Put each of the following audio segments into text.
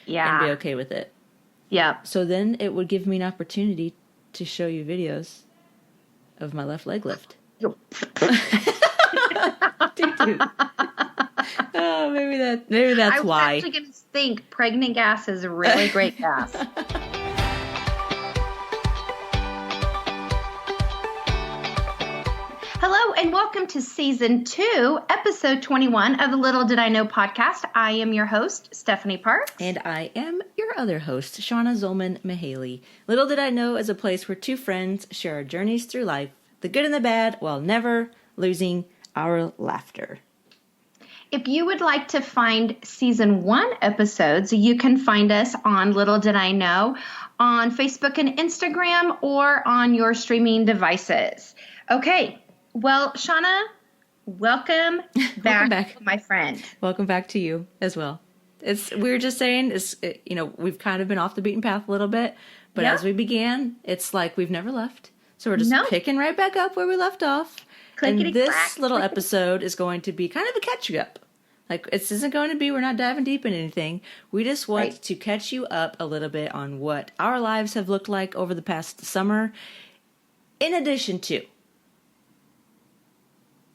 and be Yeah. okay with it. Yep. So then it would give me an opportunity to show you videos of my left leg lift. Dude. Oh, maybe that's I was why. actually going to think pregnant gas is really great gas. Hello and welcome to Season 2, Episode 21 of the Little Did I Know podcast. I am your host, Stephanie Parks. And I am your other host, Shauna Zolman-Mihaly. Little Did I Know is a place where two friends share our journeys through life, the good and the bad, while never losing our laughter. If you would like to find Season 1 episodes, you can find us on Little Did I Know on Facebook and Instagram or on your streaming devices. Okay, well, Shauna, welcome back, my friend. Welcome back to you as well. We were just saying, we've kind of been off the beaten path a little bit, but as we began, it's like we've never left. So we're just picking right back up where we left off. And this little episode is going to be kind of a catch-up. Like, it isn't going to be, we're not diving deep in anything. We just want to catch you up a little bit on what our lives have looked like over the past summer. In addition to,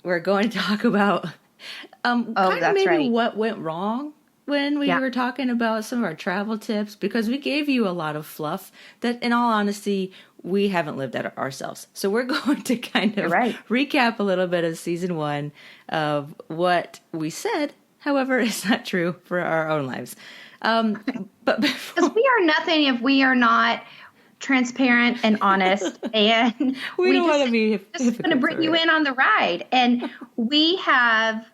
we're going to talk about what went wrong when we were talking about some of our travel tips, because we gave you a lot of fluff that, in all honesty, we haven't lived at ourselves. So we're going to kind of recap a little bit of Season 1 of what we said. However, it's not true for our own lives. But because we are nothing if we are not transparent and honest, and we don't want to be just going to bring you in on the ride. And we have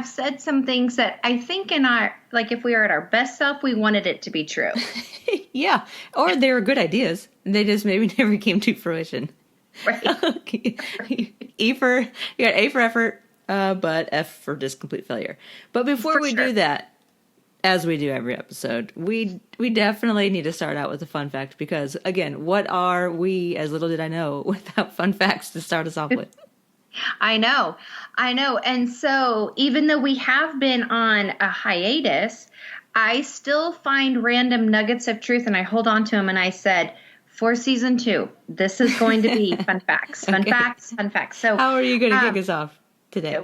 said some things that I think if we were at our best self, we wanted it to be true. Yeah. Or they were good ideas. They just maybe never came to fruition. Right. You got A for effort, but F for just complete failure. But before we do that, as we do every episode, we definitely need to start out with a fun fact, because, again, what are we, as little did I know, without fun facts to start us off with? I know. And so even though we have been on a hiatus, I still find random nuggets of truth, and I hold on to them, and I said, for Season 2, this is going to be fun facts. Fun facts. So how are you going to kick us off today?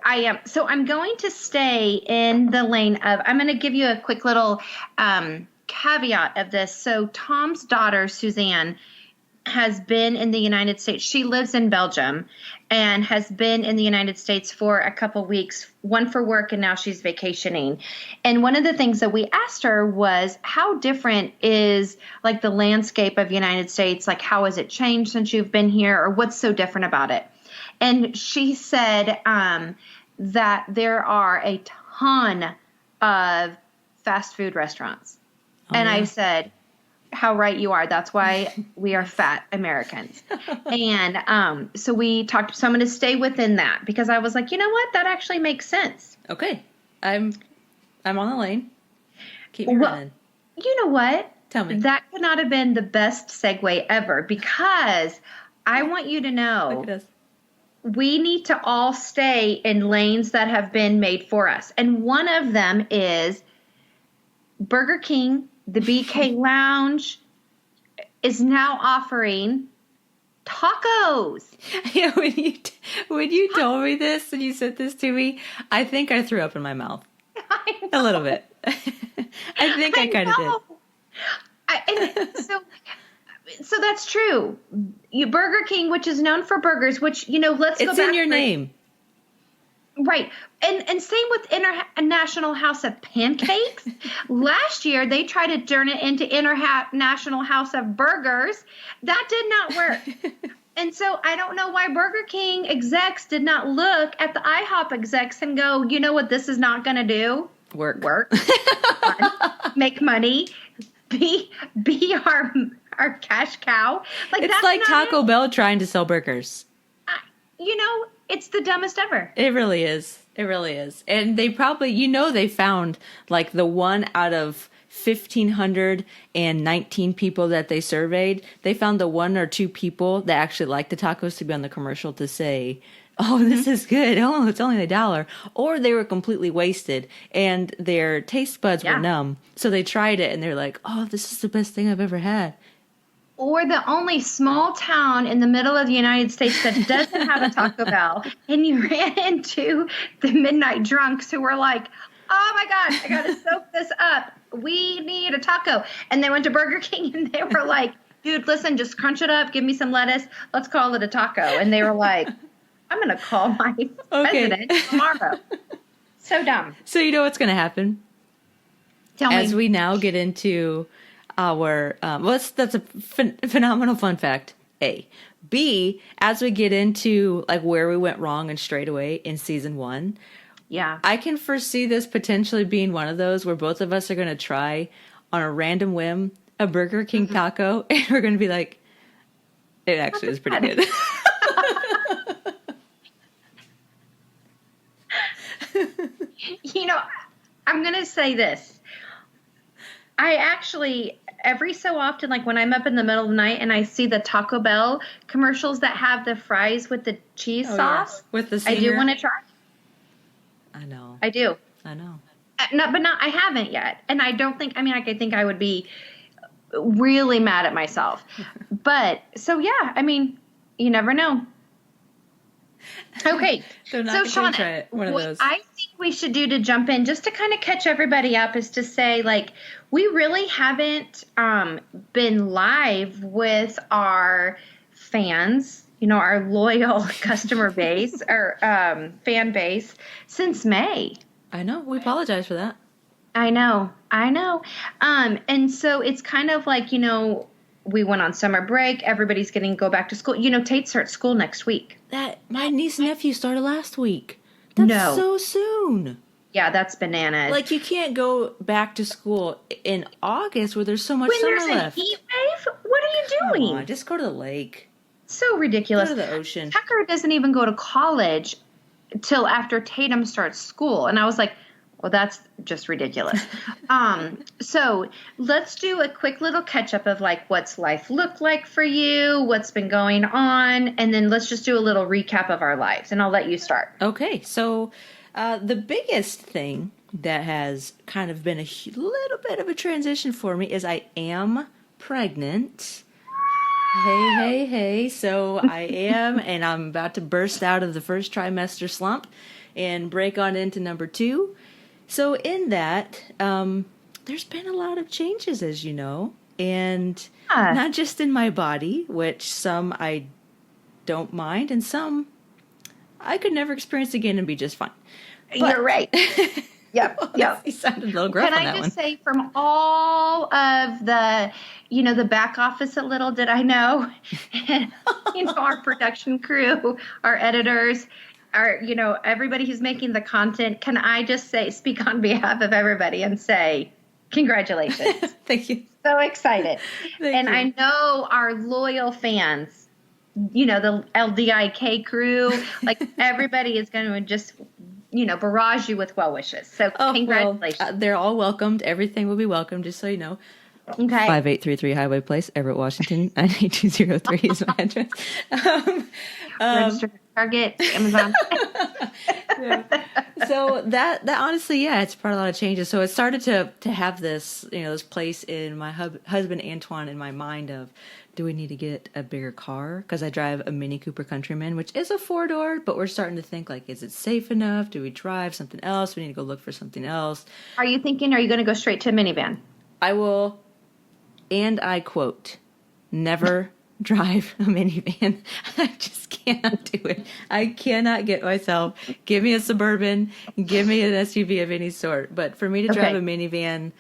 I am. So I'm going to stay in the lane of, I'm going to give you a quick little caveat of this. So Tom's daughter, Suzanne, has been in the United States. She lives in Belgium and has been in the United States for a couple weeks, one for work, and now she's vacationing. And one of the things that we asked her was, how different is like the landscape of the United States? Like, how has it changed since you've been here, or what's so different about it? And she said that there are a ton of fast food restaurants. And I said, how right you are. That's why we are fat Americans. And so we talked. So I'm going to stay within that, because I was like, you know what? That actually makes sense. Okay. I'm on the lane. Keep me running. You know what? Tell me. That could not have been the best segue ever, because I want you to know. Look at us. We need to all stay in lanes that have been made for us. And one of them is Burger King. The BK Lounge is now offering tacos. Yeah, when you told me this and you sent this to me, I think I threw up in my mouth. A little bit. I think I kind of did. So that's true. Burger King, which is known for burgers, which, let's go back. It's in your name. Right. And same with International House of Pancakes. Last year, they tried to turn it into International House of Burgers. That did not work. And so I don't know why Burger King execs did not look at the IHOP execs and go, you know what this is not going to do? Work. Make money. Be our cash cow. It's like Taco Bell trying to sell burgers. It's the dumbest ever. It really is. And they probably, they found like the one out of 1,519 people that they surveyed. They found the one or two people that actually liked the tacos to be on the commercial to say oh, this is good. Oh, it's only $1. Or they were completely wasted and their taste buds were numb. So they tried it and they're like, oh, this is the best thing I've ever had. Or the only small town in the middle of the United States that doesn't have a Taco Bell. And you ran into the midnight drunks who were like, oh my gosh, I got to soak this up. We need a taco. And they went to Burger King and they were like, dude, listen, just crunch it up. Give me some lettuce. Let's call it a taco. And they were like, I'm going to call my president tomorrow. So dumb. So you know what's going to happen? Tell me. As we now get into our, that's a phenomenal fun fact, A. B, as we get into like where we went wrong and straight away in season 1, yeah, I can foresee this potentially being one of those where both of us are going to try on a random whim a Burger King taco, and we're going to be like, it actually is pretty good. You know, I'm going to say this. I actually, every so often, like when I'm up in the middle of the night and I see the Taco Bell commercials that have the fries with the cheese sauce, with the I do want to try. I know. I do. I know. I haven't yet. And I don't think, I think I would be really mad at myself. But, so yeah, you never know. Okay. So Shauna, one of those. I think we should do to jump in, just to kind of catch everybody up, is to say, like, we really haven't been live with our fans, our loyal customer base or fan base since May. I know. We apologize for that. I know. And so it's kind of like, we went on summer break. Everybody's going to go back to school. Tate starts school next week. My niece and nephew started last week. That's so soon. Yeah, that's bananas. Like, you can't go back to school in August where there's so much summer left. When there's a heat wave? What are you doing? Come on, just go to the lake. So ridiculous. Go to the ocean. Tucker doesn't even go to college till after Tatum starts school. And I was like, well, that's just ridiculous. So let's do a quick little catch up of like what's life looked like for you, what's been going on, and then let's just do a little recap of our lives. And I'll let you start. Okay, so the biggest thing that has kind of been a little bit of a transition for me is I am pregnant. Hey. So I am, and I'm about to burst out of the first trimester slump and break on into number 2. So in that, there's been a lot of changes, as you know, and not just in my body, which some I don't mind, and some I could never experience again and be just fine. But, you're right. Yep. You sounded a little gruff on that one. Can I just say, from all of the, the back office, a little did I know, and, our production crew, our editors, everybody who's making the content, can I just speak on behalf of everybody and say, congratulations. Thank you. So excited. Thank you. I know our loyal fans, the LDIK crew, like everybody is going to just, barrage you with well wishes. So congratulations. Well, they're all welcomed. Everything will be welcome, just so you know. Okay. 5833 Highway Place, Everett, Washington, 98203 is my address. Register Target, Amazon. Yeah. So that honestly, it's brought a lot of changes. So it started to have this, this place in my husband Antoine in my mind of, do we need to get a bigger car? Because I drive a Mini Cooper Countryman, which is a 4-door, but we're starting to think, like, is it safe enough? Do we drive something else? We need to go look for something else. Are you going to go straight to a minivan? I will, and I quote, never drive a minivan. I just cannot do it. I cannot get myself. Give me a Suburban, give me an SUV of any sort. But for me to drive a minivan,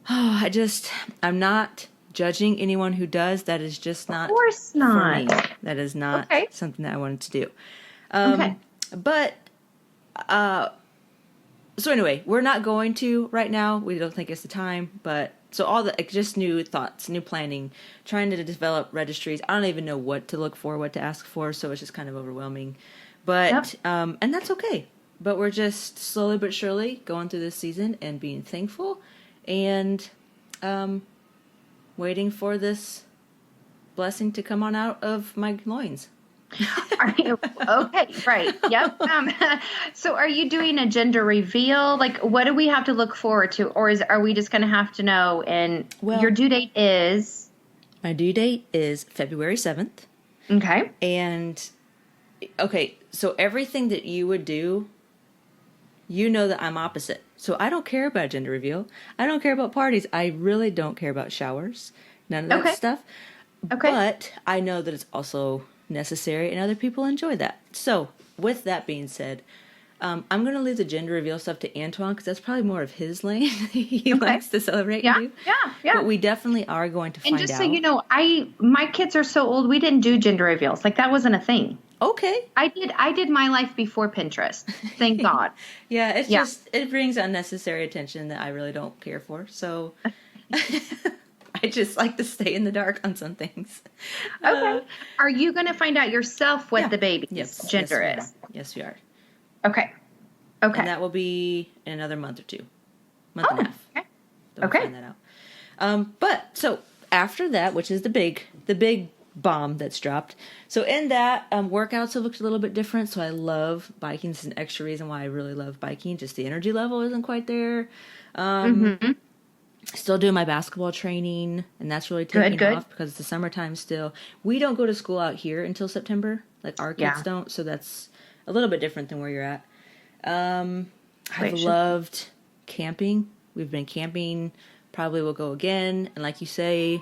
I'm not judging anyone who does. That is just not, of course not. For me. That is not something that I wanted to do. But so anyway, we're not going to right now. We don't think it's the time, but so all the just new thoughts, new planning, trying to develop registries. I don't even know what to look for, what to ask for, so it's just kind of overwhelming. But and that's okay. But we're just slowly but surely going through this season and being thankful and waiting for this blessing to come on out of my loins. Are you okay? Right. Yep. So are you doing a gender reveal? Like, what do we have to look forward to? Or are we just going to have to know? And your due date is? My due date is February 7th. Okay. And, okay, so everything that you would do, you know that I'm opposite. So I don't care about gender reveal. I don't care about parties. I really don't care about showers. None of that stuff. Okay. But I know that it's also necessary and other people enjoy that. So with that being said, I'm going to leave the gender reveal stuff to Antoine because that's probably more of his lane. He likes to celebrate and do. Yeah. But we definitely are going to find out. And just so you know, my kids are so old, we didn't do gender reveals. Like, that wasn't a thing. Okay. I did my life before Pinterest. Thank God. It's just, it brings unnecessary attention that I really don't care for. So I just like to stay in the dark on some things. Okay. Are you going to find out yourself what the baby's gender is? Yes, we are. Okay. And that will be in another month or two. Month and a half. Okay. We'll find that out. But so after that, which is the big bomb that's dropped. So in that, workouts have looked a little bit different. So I love biking. This is an extra reason why I really love biking. Just the energy level isn't quite there. Still doing my basketball training, and that's really taking off because it's the summertime still. We don't go to school out here until September. Like, our kids don't. So that's a little bit different than where you're at. I've loved camping. We've been camping. Probably will go again. And like you say,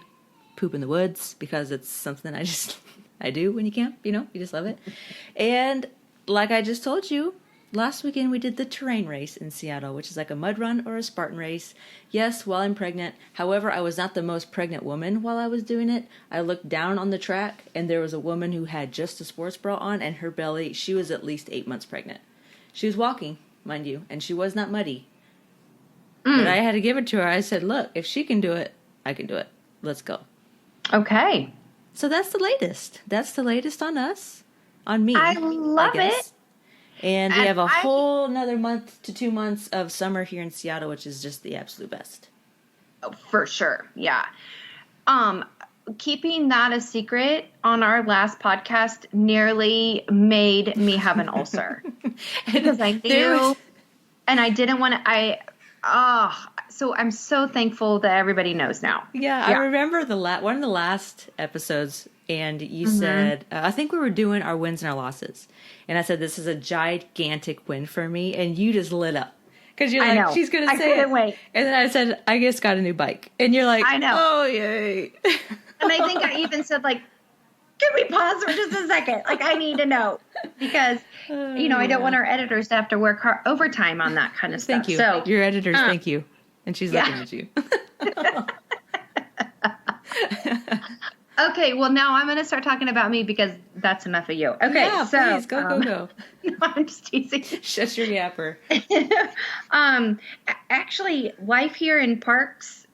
poop in the woods because it's something I do when you camp. You just love it. And like I just told you, last weekend we did the terrain race in Seattle, which is like a mud run or a Spartan race. Yes, while I'm pregnant. However, I was not the most pregnant woman while I was doing it. I looked down on the track and there was a woman who had just a sports bra on and her belly, she was at least 8 months pregnant. She was walking, mind you, and she was not muddy. But I had to give it to her. I said, look, if she can do it, I can do it. Let's go. Okay. So that's the latest. That's the latest on us. On me. I love it. And we have a whole another month to 2 months of summer here in Seattle, which is just the absolute best. Oh, for sure. Yeah. Keeping that a secret on our last podcast nearly made me have an ulcer. Because I knew, and I didn't want to, so I'm so thankful that everybody knows now. Yeah. I remember one of the last episodes, and you said, I think we were doing our wins and our losses. And I said, this is a gigantic win for me. And you just lit up. Because you're like, she's going to say it. I couldn't wait. And then I said, I just got a new bike. And you're like, I know. Oh, yay. And I think I even said, like, can we pause for just a second? Like, I need to know. Because, I don't want our editors to have to work hard overtime on that kind of stuff. Thank you. So, your editors, thank you. And she's looking at you. Okay, well, now I'm going to start talking about me because that's enough of you. Okay, yeah, so please, go. No, I'm just teasing. Shut your yapper. Actually, life here in Parks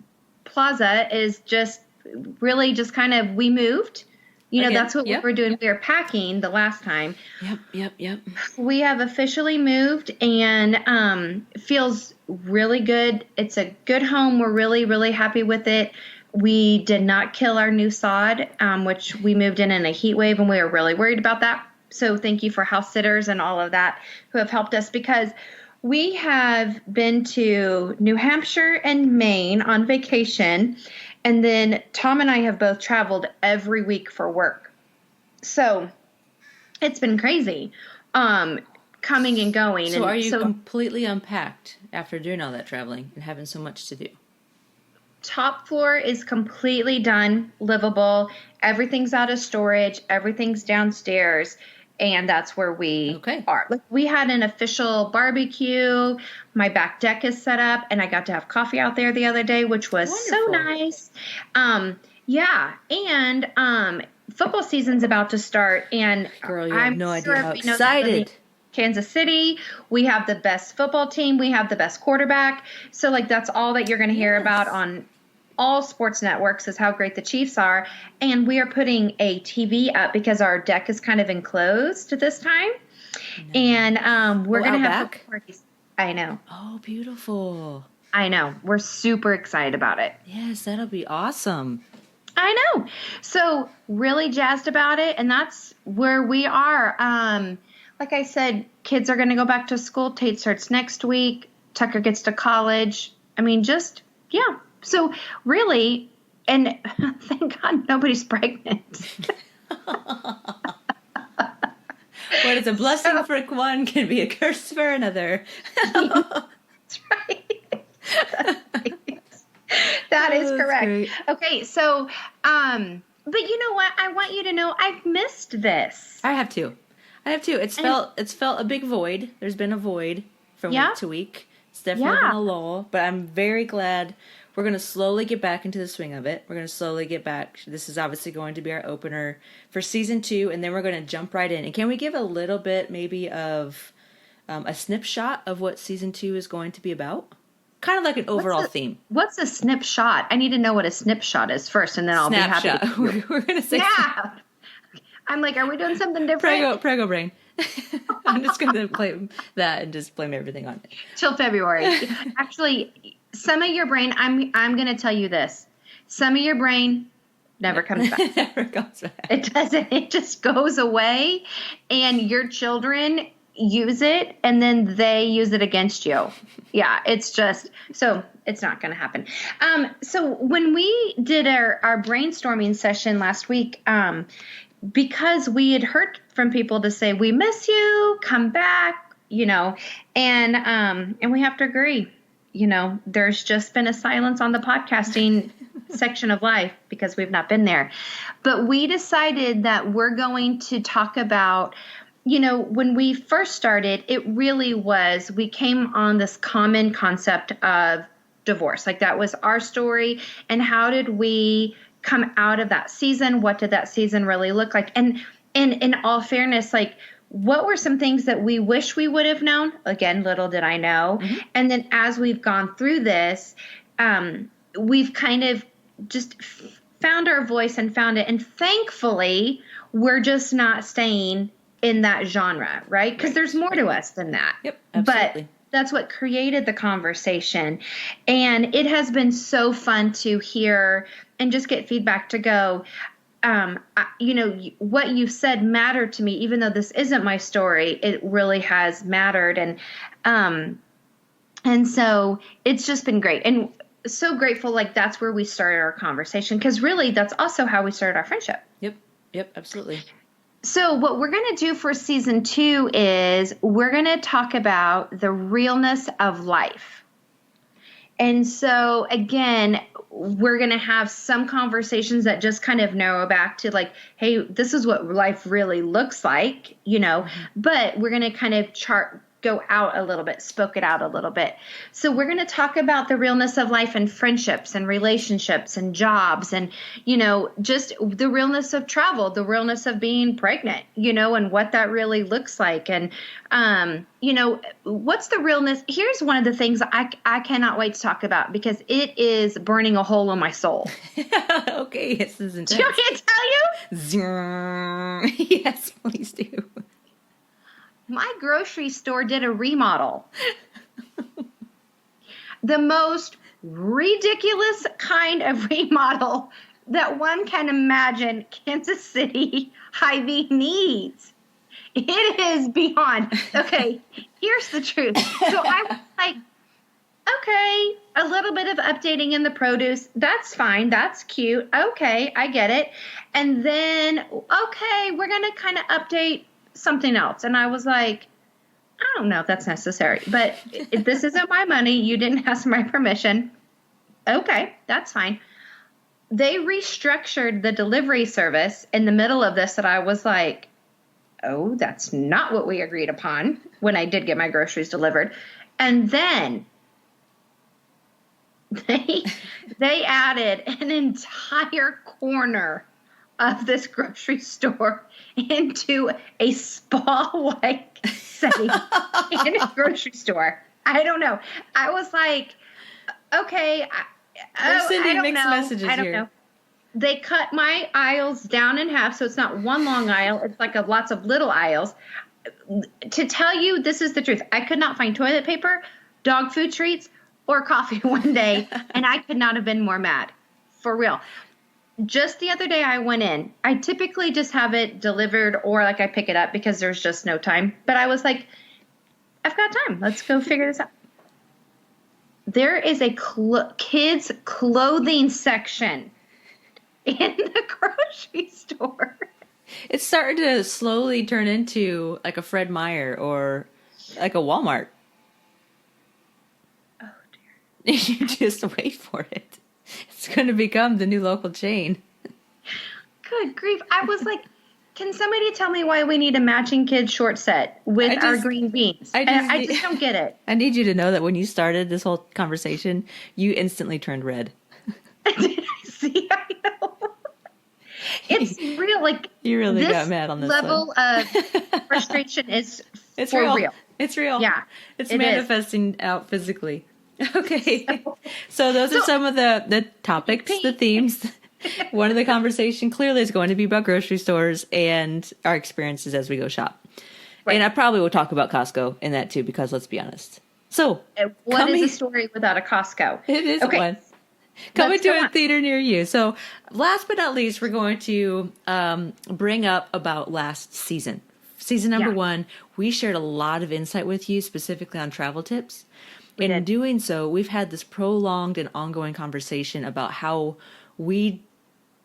Plaza is just really just kind of, we moved. That's what we were doing. We were packing the last time. Yep. We have officially moved and feels really good. It's a good home. We're really, really happy with it. We did not kill our new sod, which we moved in a heat wave, and we were really worried about that. So thank you for house sitters and all of that who have helped us, because we have been to New Hampshire and Maine on vacation, and then Tom and I have both traveled every week for work. So it's been crazy coming and going. So are you completely unpacked after doing all that traveling and having so much to do? Top floor is completely done, livable. Everything's out of storage. Everything's downstairs. And that's where we are. Like, we had an official barbecue. My back deck is set up, and I got to have coffee out there the other day, which was so nice. Yeah. And football season's about to start. And girl, you have no idea how excited. Kansas City, we have the best football team. We have the best quarterback. So, like, that's all that you're going to hear about on all sports networks is how great the Chiefs are. And we are putting a TV up because our deck is kind of enclosed this time. Nice. And we're going to have parties. I know. Oh, beautiful. I know. We're super excited about it. Yes, that'll be awesome. I know. So really jazzed about it. And that's where we are. Like I said, kids are going to go back to school. Tate starts next week. Tucker gets to college. I mean, just, yeah. So really, and thank God nobody's pregnant. What is a blessing for one can be a curse for another. That's right. That is correct. Great. Okay, so, but you know what? I want you to know I've missed this. I have too. It's felt a big void. There's been a void from week to week. It's definitely been a lull, but I'm very glad we're going to slowly get back into the swing of it. We're going to slowly get back. This is obviously going to be our opener for season 2, and then we're going to jump right in. And can we give a little bit maybe of a snapshot of what season 2 is going to be about? Kind of like an overall theme. What's a snapshot? I need to know what a snapshot is first, and then I'll be happy. We're going to say snap. I'm like, are we doing something different? Prego brain. I'm just going to blame that and just blame everything on it. Till February. Actually, some of your brain, I'm going to tell you this. Some of your brain never comes back. Never comes back. It doesn't. It just goes away, and your children use it, and then they use it against you. Yeah, it's just, so it's not going to happen. So when we did our brainstorming session last week, because we had heard from people to say, we miss you, come back, and we have to agree, there's just been a silence on the podcasting section of life because we've not been there. But we decided that we're going to talk about, when we first started, it really was, we came on this common concept of divorce. Like that was our story. And how did we come out of that season? What did that season really look like? And in all fairness, like what were some things that we wish we would have known? Again, little did I know. Mm-hmm. And then as we've gone through this, we've kind of just found our voice and found it. And thankfully, we're just not staying in that genre, right? Because there's more to us than that. Yep, absolutely. But that's what created the conversation. And it has been so fun to hear and just get feedback to go, what you said mattered to me, even though this isn't my story, it really has mattered. And so it's just been great. And so grateful, like that's where we started our conversation, because really that's also how we started our friendship. Yep, absolutely. So what we're going to do for season 2 is we're going to talk about the realness of life. And so again, we're going to have some conversations that just kind of narrow back to like, hey, this is what life really looks like, but we're going to kind of go out a little bit, spoke it out a little bit. So we're going to talk about the realness of life and friendships and relationships and jobs and, just the realness of travel, the realness of being pregnant, and what that really looks like. And, what's the realness? Here's one of the things I cannot wait to talk about because it is burning a hole in my soul. Okay, this is intense. Do you want me to tell you? Yes, please do. My grocery store did a remodel. The most ridiculous kind of remodel that one can imagine Kansas City Hy-Vee needs. It is beyond. Okay, here's the truth. So I was like, okay, a little bit of updating in the produce. That's fine. That's cute. Okay, I get it. And then, okay, we're going to kind of update something else. And I was like, I don't know if that's necessary, but if this isn't my money, you didn't ask my permission. Okay, that's fine. They restructured the delivery service in the middle of this that I was like, oh, that's not what we agreed upon when I did get my groceries delivered. And then they added an entire corner of this grocery store into a spa-like setting in a grocery store. I don't know. I was like, okay. We're sending mixed messages here. I don't know. They cut my aisles down in half, so it's not one long aisle. It's like lots of little aisles. To tell you, this is the truth. I could not find toilet paper, dog food treats, or coffee one day, and I could not have been more mad. For real. just the other day I went in. I typically just have it delivered or like I pick it up because there's just no time. But I was like, I've got time. Let's go figure this out. There is a kids clothing section in the grocery store. It's starting to slowly turn into like a Fred Meyer or like a Walmart. Oh, dear. You just wait for it. It's going to become the new local chain. Good grief. I was like, can somebody tell me why we need a matching kids short set with our green beans? I just don't get it. I need you to know that when you started this whole conversation, you instantly turned red. See, I know. It's real. Like, you really got mad on this level of frustration is it's for real. It's real. Yeah. It's manifesting out physically. Okay. So those are some of the topics, the themes. One of the conversation clearly is going to be about grocery stores and our experiences as we go shop. Right. And I probably will talk about Costco in that too, because let's be honest. So what is a story without a Costco? It is one. Coming to a theater near you. So last but not least, we're going to bring up about last season. Season number 1, we shared a lot of insight with you, specifically on travel tips. In doing so, we've had this prolonged and ongoing conversation about how we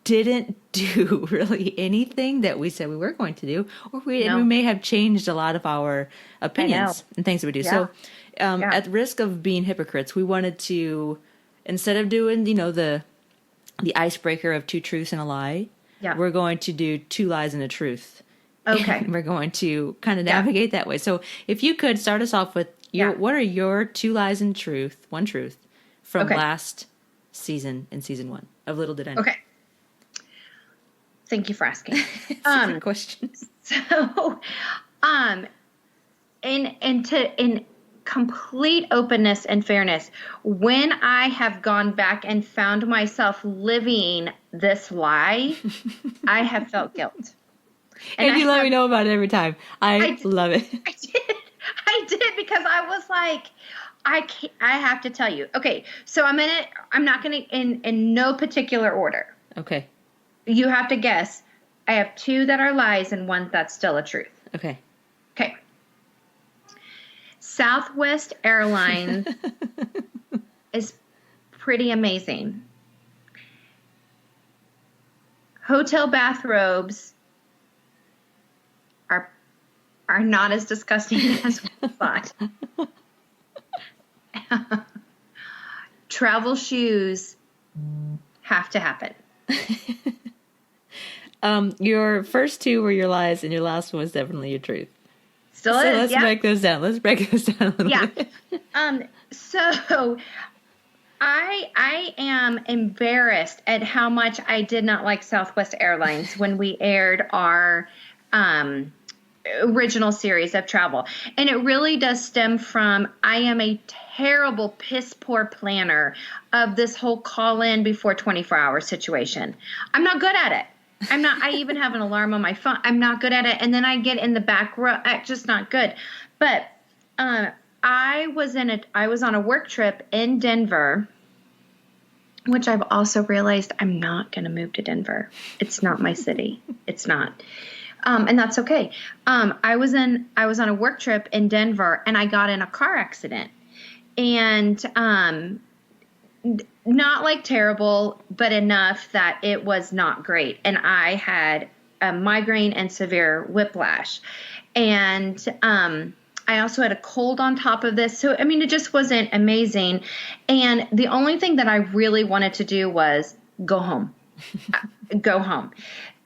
didn't do really anything that we said we were going to do, or we may have changed a lot of our opinions and things that we do. Yeah. So at the risk of being hypocrites, we wanted to, instead of doing, the icebreaker of 2 truths and a lie, we're going to do 2 lies and a truth. Okay. And we're going to kind of navigate that way. So if you could start us off with what are your 2 lies and one truth from last season in season 1 of Little Did I Know. Okay. Thank you for asking. It's a good question. So, in complete openness and fairness, when I have gone back and found myself living this lie, I have felt guilt. And you let me know about it every time. I love it. I did because I was like, I have to tell you. Okay, so I'm not gonna in no particular order. Okay. You have to guess. I have 2 that are lies and 1 that's still a truth. Okay. Okay. Southwest Airlines is pretty amazing. Hotel bathrobes are not as disgusting as we thought. Travel shoes have to happen. Your first 2 were your lies, and your last one was definitely your truth. Still is. Let's break those down. Let's break those down a little bit. So I am embarrassed at how much I did not like Southwest Airlines when we aired our original series of travel. And it really does stem from I am a terrible, piss poor planner of this whole call in before 24-hour situation. I'm not good at it. I even have an alarm on my phone. I'm not good at it. And then I get in the back row. Just not good. But I was on a work trip in Denver, which I've also realized I'm not going to move to Denver. It's not my city. It's not. And that's okay. I was on a work trip in Denver, and I got in a car accident. And not like terrible, but enough that it was not great. And I had a migraine and severe whiplash. And I also had a cold on top of this. So, I mean, it just wasn't amazing. And the only thing that I really wanted to do was go home. Go home.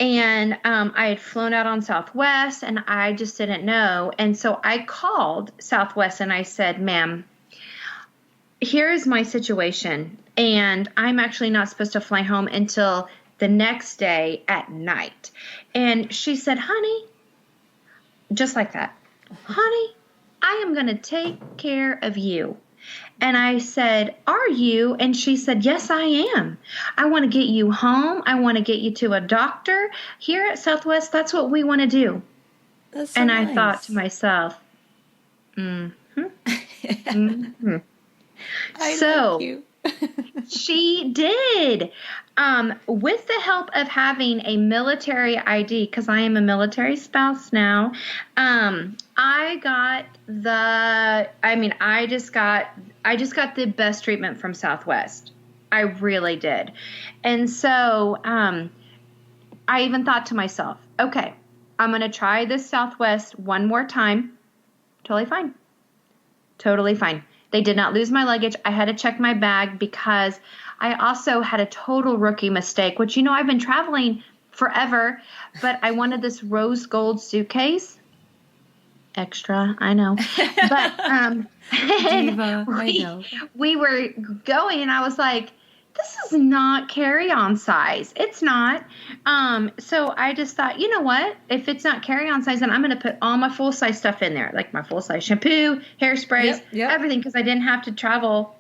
And I had flown out on Southwest, and I just didn't know. And so I called Southwest, and I said, ma'am, here's my situation, and I'm actually not supposed to fly home until the next day at night. And she said, honey, just like that, honey, I am going to take care of you. And I said, are you? And she said, yes, I am. I want to get you home. I want to get you to a doctor. Here at Southwest, that's what we want to do. That's so and nice. I thought to myself, So like you. she did. with the help of having a military ID, because I am a military spouse now, I just got the best treatment from Southwest. I really did. And so, I even thought to myself, okay, I'm going to try this Southwest one more time. Totally fine. Totally fine. They did not lose my luggage. I had to check my bag because I also had a total rookie mistake, which, I've been traveling forever, but I wanted this rose gold suitcase. Extra, I know. But Diva, I know. We were going, and I was like, this is not carry-on size. It's not. So I just thought, you know what? If it's not carry-on size, then I'm going to put all my full-size stuff in there, like my full-size shampoo, hairsprays, everything, because I didn't have to travel,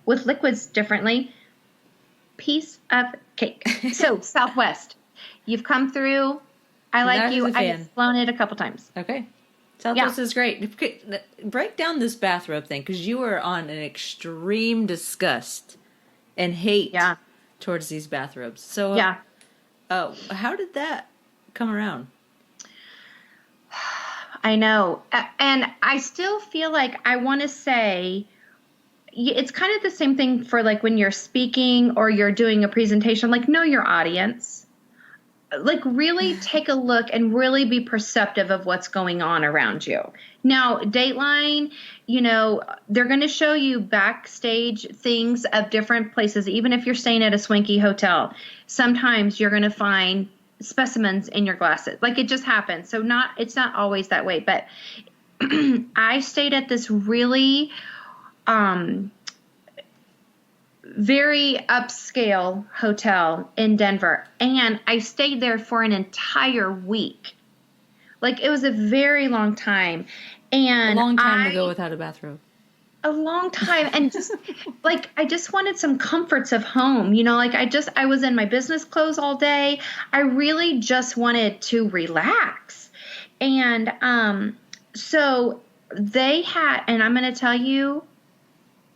with liquids differently. Piece of cake. So Southwest, you've come through. I like you. I've flown it a couple times. Okay. Southwest is great. Break down this bathrobe thing, because you were on an extreme disgust and hate towards these bathrobes. So, how did that come around? I know. And I still feel like I want to say it's kind of the same thing for like when you're speaking or you're doing a presentation, like know your audience. Like really take a look and really be perceptive of what's going on around you. Now, Dateline, they're going to show you backstage things of different places. Even if you're staying at a swanky hotel, sometimes you're going to find specimens in your glasses. Like it just happens. So it's not always that way. But I stayed at this really very upscale hotel in Denver, and I stayed there for an entire week. Like it was a very long time, and a long time to go without a bathrobe. A long time, and just like I just wanted some comforts of home, like I was in my business clothes all day. I really just wanted to relax, and so they had, and I'm going to tell you.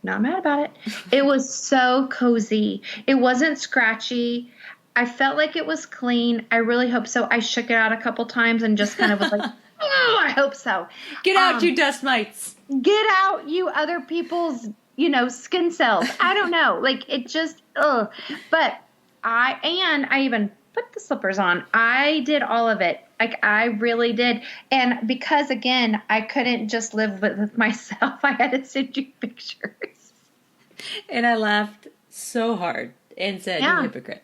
Not mad about it. It was so cozy. It wasn't scratchy. I felt like it was clean. I really hope so. I shook it out a couple times and just kind of was like, oh, I hope so. Get out, you dust mites. Get out, you other people's, skin cells. I don't know. Like it just, ugh. But I even put the slippers on. I did all of it. Like I really did. And because again, I couldn't just live with myself. I had to send you pictures. And I laughed so hard and said, "You hypocrite."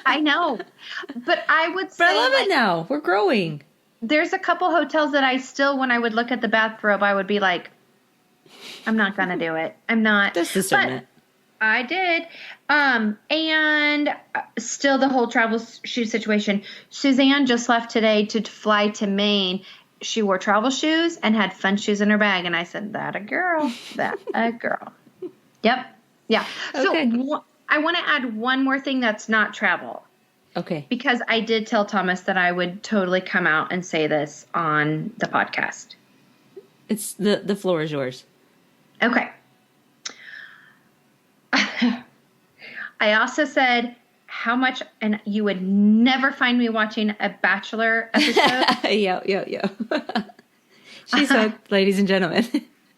I know. But I would say, but I love it now. We're growing. There's a couple hotels that I still, when I would look at the bathrobe, I would be like, I'm not going to do it. I'm not. That's discernment. I did. And still the whole travel shoe situation. Suzanne just left today to fly to Maine. She wore travel shoes and had fun shoes in her bag. And I said, that a girl. That a girl. Yep. Yeah. Okay. So I want to add one more thing that's not travel. Okay. Because I did tell Thomas that I would totally come out and say this on the podcast. It's the floor is yours. Okay. I also said how much, and you would never find me watching a Bachelor episode. Yeah. She's hooked, ladies and gentlemen.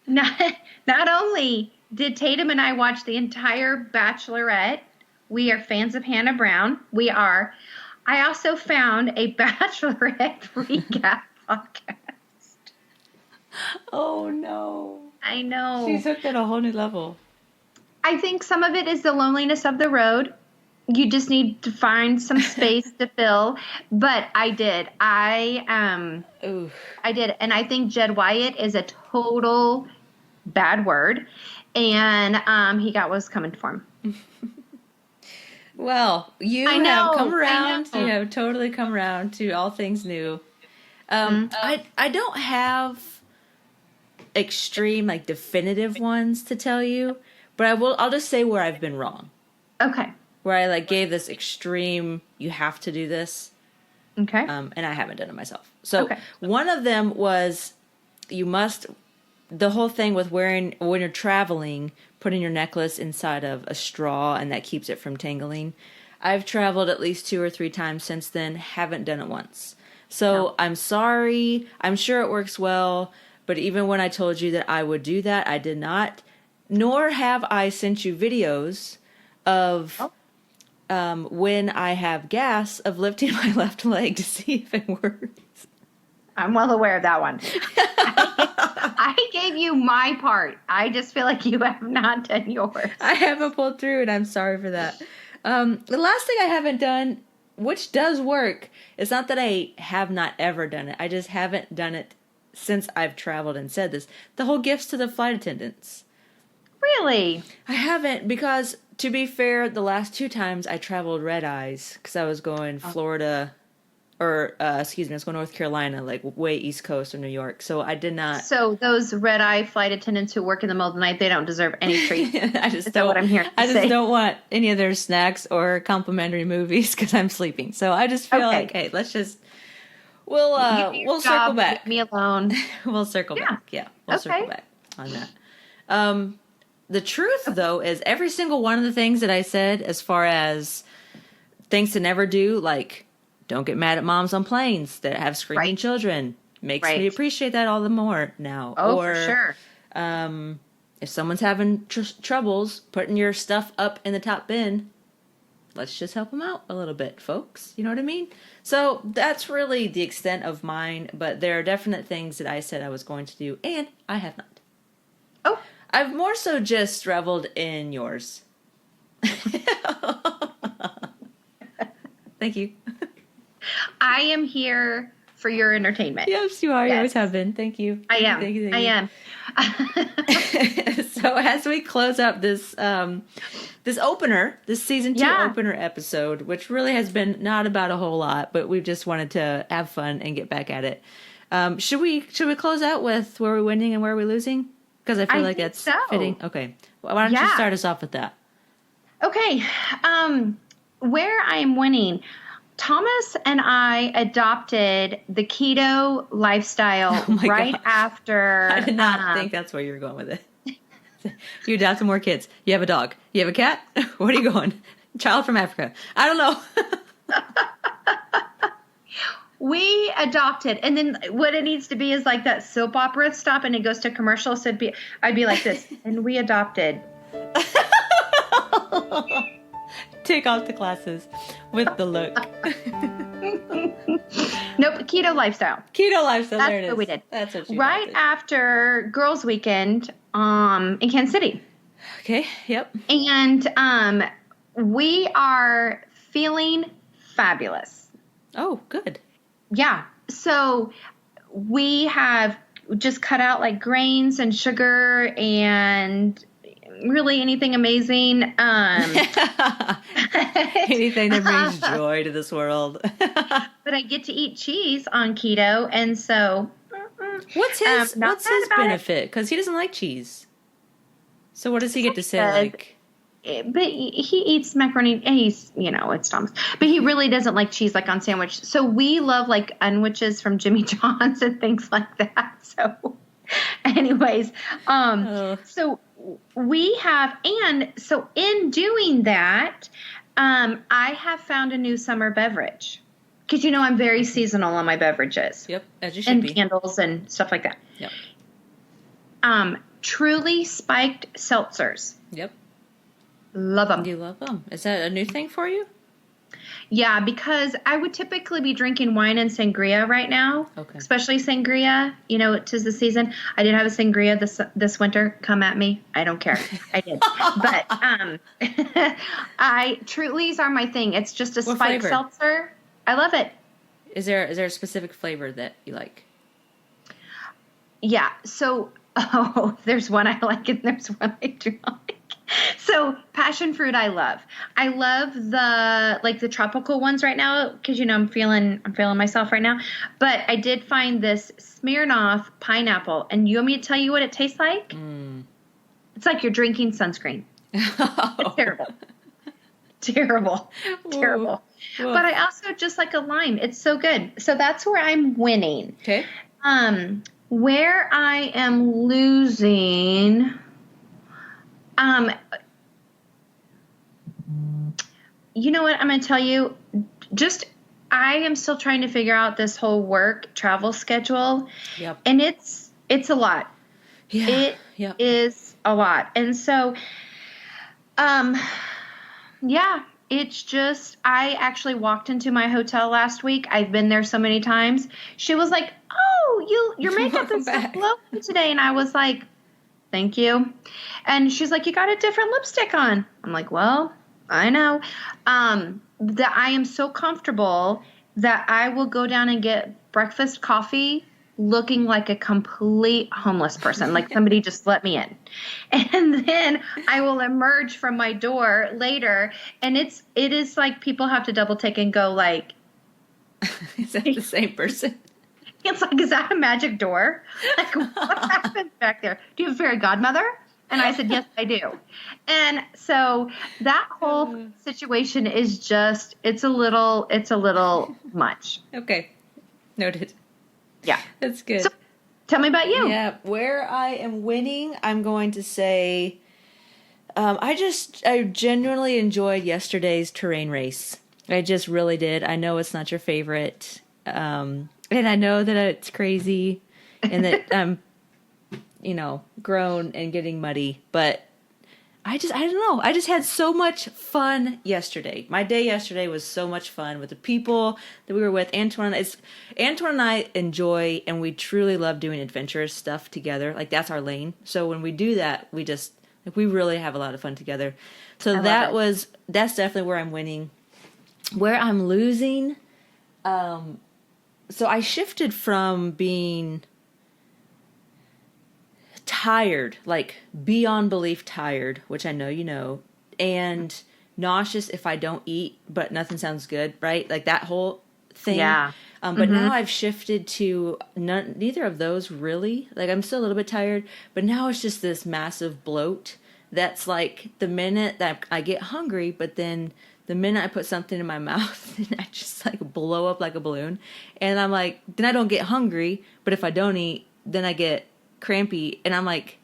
Not only did Tatum and I watch the entire Bachelorette, we are fans of Hannah Brown. We are. I also found a Bachelorette recap podcast. Oh, no. I know. She's hooked at a whole new level. I think some of it is the loneliness of the road. You just need to find some space to fill. But I did. I did. And I think Jed Wyatt is a total bad word. And he got what was coming for him. Well, you have come around. You have totally come around to all things new. I don't have extreme, like, definitive ones to tell you, but I'll just say where I've been wrong. Okay. Where I, like, gave this extreme, you have to do this. Okay. And I haven't done it myself. So one of them was, you must the whole thing with wearing, when you're traveling, putting your necklace inside of a straw and that keeps it from tangling. I've traveled at least 2 or 3 times since then, haven't done it once. So No. I'm sorry. I'm sure it works well. But even when I told you that I would do that, I did not. Nor have I sent you videos of when I have gas of lifting my left leg to see if it works. I'm well aware of that one. I gave you my part. I just feel like you have not done yours. I haven't pulled through, and I'm sorry for that. The last thing I haven't done, which does work, it's not that I have not ever done it. I just haven't done it since I've traveled and said this. The whole gifts to the flight attendants. Really? I haven't, because to be fair, the last 2 times I traveled red eyes because I was going Florida, or I was going North Carolina, like way East Coast of New York. So I did not. So those red eye flight attendants who work in the middle of the night, they don't deserve any treat. I just Is don't. that what I'm hearing? I just don't want any of their snacks or complimentary movies because I'm sleeping. So I just feel like, hey, let's just we'll circle back. Leave me alone. We'll circle back. Yeah, we'll circle back on that. The truth, though, is every single one of the things that I said, as far as things to never do, like don't get mad at moms on planes that have screaming children, makes me appreciate that all the more now. Oh, or, for sure. If someone's having troubles putting your stuff up in the top bin, let's just help them out a little bit, folks. You know what I mean? So that's really the extent of mine, but there are definite things that I said I was going to do, and I have not. Oh. I've more so just reveled in yours. Thank you. I am here for your entertainment. Yes, you are. You always have been. Thank you. I am. Thank you. I am. So as we close up this this opener, this season 2 opener episode, which really has been not about a whole lot, but we've just wanted to have fun and get back at it. Should we close out with where we're winning and where we're losing? Because I feel like that's fitting. Okay. Well, why don't you start us off with that? Okay. Where I am winning, Thomas and I adopted the keto lifestyle after. I did not think that's where you were going with it. You adopted more kids. You have a dog. You have a cat? Where are you going? Child from Africa. I don't know. We adopted, and then what it needs to be is like that soap opera stop, and it goes to commercial. So I'd be like this, and we adopted. Take off the glasses with the look. Nope, keto lifestyle. Keto lifestyle. That's there it is. what we did. That's what you right did. After Girls Weekend, in Kansas City. Okay. Yep. And we are feeling fabulous. Oh, good. Yeah. So we have just cut out like grains and sugar and really anything amazing. Anything that brings joy to this world. But I get to eat cheese on keto, and so what's his benefit? Because he doesn't like cheese. So what does he get to say? Like, but he eats macaroni, and he's, it's Thomas. But he really doesn't like cheese, like on sandwich. So we love like unwitches from Jimmy John's and things like that. So, anyways, so we have, and so in doing that, I have found a new summer beverage. Because I'm very seasonal on my beverages. Yep, as you should be. And candles and stuff like that. Yep. Truly spiked seltzers. Yep. Love them. You love them. Is that a new thing for you? Yeah, because I would typically be drinking wine and sangria right now. Okay. Especially sangria. 'Tis the season. I did have a sangria this winter. Come at me. I don't care. I did. But Trulies are my thing. It's just a spiked seltzer. I love it. Is there a specific flavor that you like? Yeah. So, there's one I like and there's one I do not like. So passion fruit I love. I love the tropical ones right now because I'm feeling myself right now. But I did find this Smirnoff pineapple, and you want me to tell you what it tastes like? It's like you're drinking sunscreen. It's terrible. Terrible. Terrible. Whoa. But I also just like a lime. It's so good. So that's where I'm winning. Okay. Where I am losing, um, you know what? I'm going to tell you, I am still trying to figure out this whole work travel schedule. Yep. And it's a lot. Yeah. It Yep. is a lot. And so, yeah, it's just, I actually walked into my hotel last week. I've been there so many times. She was like, "Oh, your makeup is so glowing today." And I was like, "Thank you." And she's like, "You got a different lipstick on." I'm like, "Well, I know." That I am so comfortable that I will go down and get breakfast coffee looking like a complete homeless person, like somebody just let me in. And then I will emerge from my door later, and it is like people have to double take and go like, is that the same person? It's like, is that a magic door? Like, what happened back there? Do you have a fairy godmother? And I said, yes, I do. And so that whole situation is just, it's a little much. Okay. Noted. Yeah. That's good. So tell me about you. Yeah. Where I am winning, I'm going to say, I genuinely enjoyed yesterday's terrain race. I just really did. I know it's not your favorite. And I know that it's crazy and that I'm, grown and getting muddy, but I don't know. I just had so much fun yesterday. My day yesterday was so much fun with the people that we were with. Antoine and I enjoy, and we truly love doing adventurous stuff together. Like, that's our lane. So when we do that, we really have a lot of fun together. So that's definitely where I'm winning. Where I'm losing, so I shifted from being tired, like beyond belief tired, which I know you know, and nauseous if I don't eat, but nothing sounds good, right? Like that whole thing. Yeah. But now I've shifted to neither of those really. Like, I'm still a little bit tired, but now it's just this massive bloat that's like the minute that I get hungry, but then the minute I put something in my mouth, then I just like blow up like a balloon. And I'm like, then I don't get hungry, but if I don't eat, then I get crampy. And I'm like,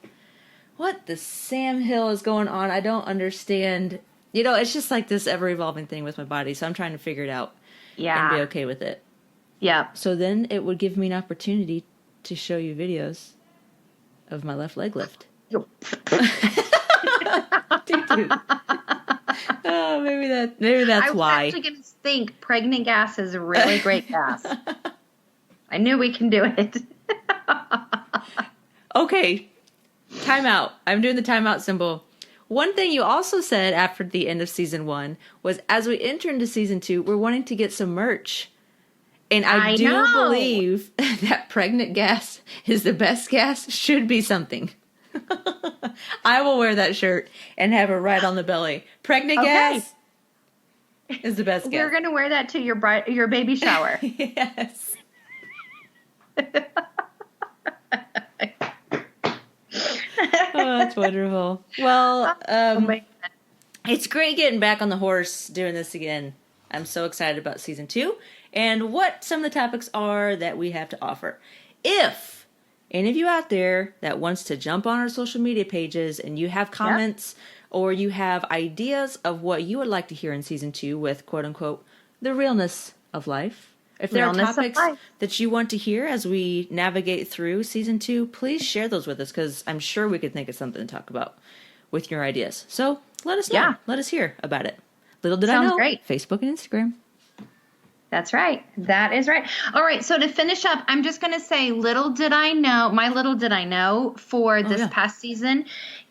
what the Sam Hill is going on? I don't understand. It's just like this ever evolving thing with my body. So I'm trying to figure it out and be okay with it. Yeah. So then it would give me an opportunity to show you videos of my left leg lift. Oh, maybe that's why. I was actually going to think pregnant gas is really great gas. I knew we can do it. Okay. Timeout. I'm doing the timeout symbol. One thing you also said after the end of season 1 was, as we enter into season 2, we're wanting to get some merch. And I do believe that pregnant gas is the best gas, should be something. I will wear that shirt and have it right on the belly. Pregnant gas is the best gas. We're going to wear that to your baby shower. Yes. Oh, that's wonderful. Well, it's great getting back on the horse doing this again. I'm so excited about season 2 and what some of the topics are that we have to offer. If any of you out there that wants to jump on our social media pages and you have comments or you have ideas of what you would like to hear in season 2 with, quote unquote, the realness of life. If there are topics that you want to hear as we navigate through season 2, please share those with us, because I'm sure we could think of something to talk about with your ideas. So let us know. Yeah. Let us hear about it. Little did I know. Great. Facebook and Instagram. That's right. That is right. All right. So to finish up, I'm just going to say, my little did I know for this past season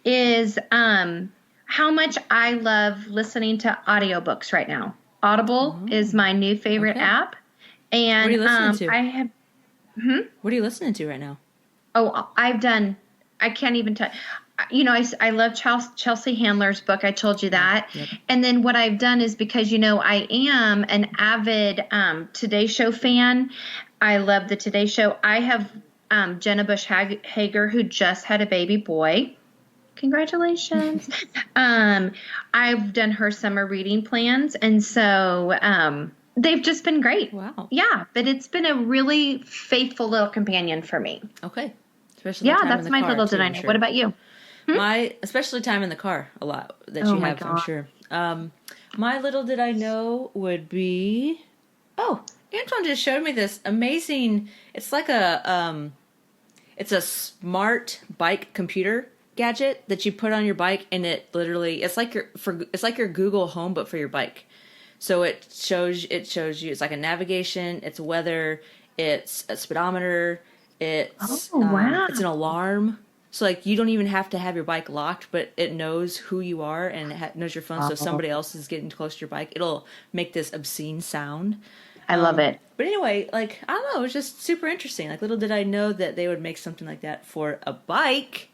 is how much I love listening to audiobooks right now. Audible is my new favorite app. And what are you listening to? What are you listening to right now? Oh, I can't even tell. I love Chelsea Handler's book. I told you that. Yep. And then what I've done is, because, I am an avid Today Show fan. I love the Today Show. I have Jenna Bush Hager, who just had a baby boy. Congratulations. I've done her summer reading plans. And so They've just been great. Wow. Yeah, but it's been a really faithful little companion for me. Okay. Especially that's my little did I know. Sure. What about you? Especially time in the car a lot that you have, I'm sure. My little did I know would be, Antoine just showed me this amazing, it's like it's a smart bike computer gadget that you put on your bike, and it literally, it's like your Google Home, but for your bike. So it shows you, it's like a navigation, it's weather, it's a speedometer, it's it's an alarm. So like you don't even have to have your bike locked, but it knows who you are and it knows your phone. So if somebody else is getting close to your bike, it'll make this obscene sound. I love it. But anyway, like, I don't know, it was just super interesting. Like, little did I know that they would make something like that for a bike,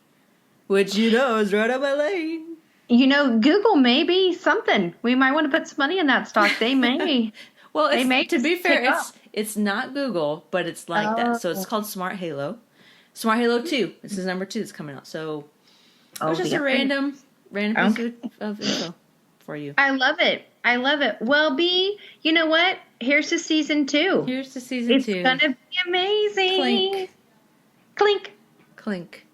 which, is right up my lane. Google may be something. We might want to put some money in that stock. They may. Well, to be fair, it's not Google, but it's like that. So it's called Smart Halo. Smart Halo 2. This is number 2 that's coming out. So it was just a random piece of info for you. I love it. Well, B, you know what? Here's to season 2. It's 2. It's going to be amazing. Clink. Clink.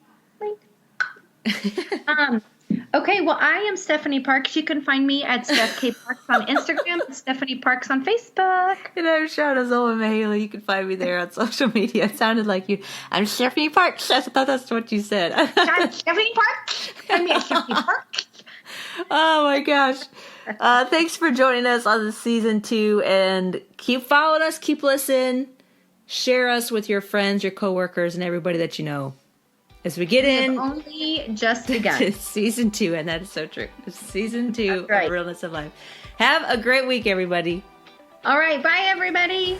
Okay, well, I am Stephanie Parks. You can find me at Steph K. Parks on Instagram and Stephanie Parks on Facebook. And I'm Shauna Zolman-Mahala. You can find me there on social media. It sounded like you. I'm Stephanie Parks. I thought that's what you said. I'm Stephanie Parks. I'm Stephanie Parks. Oh, my gosh. Thanks for joining us on the season 2. And keep following us. Keep listening. Share us with your friends, your coworkers, and everybody that you know. As we get in, only just begun. Season 2, and that is so true. It's season 2 right. of Realness of Life. Have a great week, everybody. All right, bye, everybody.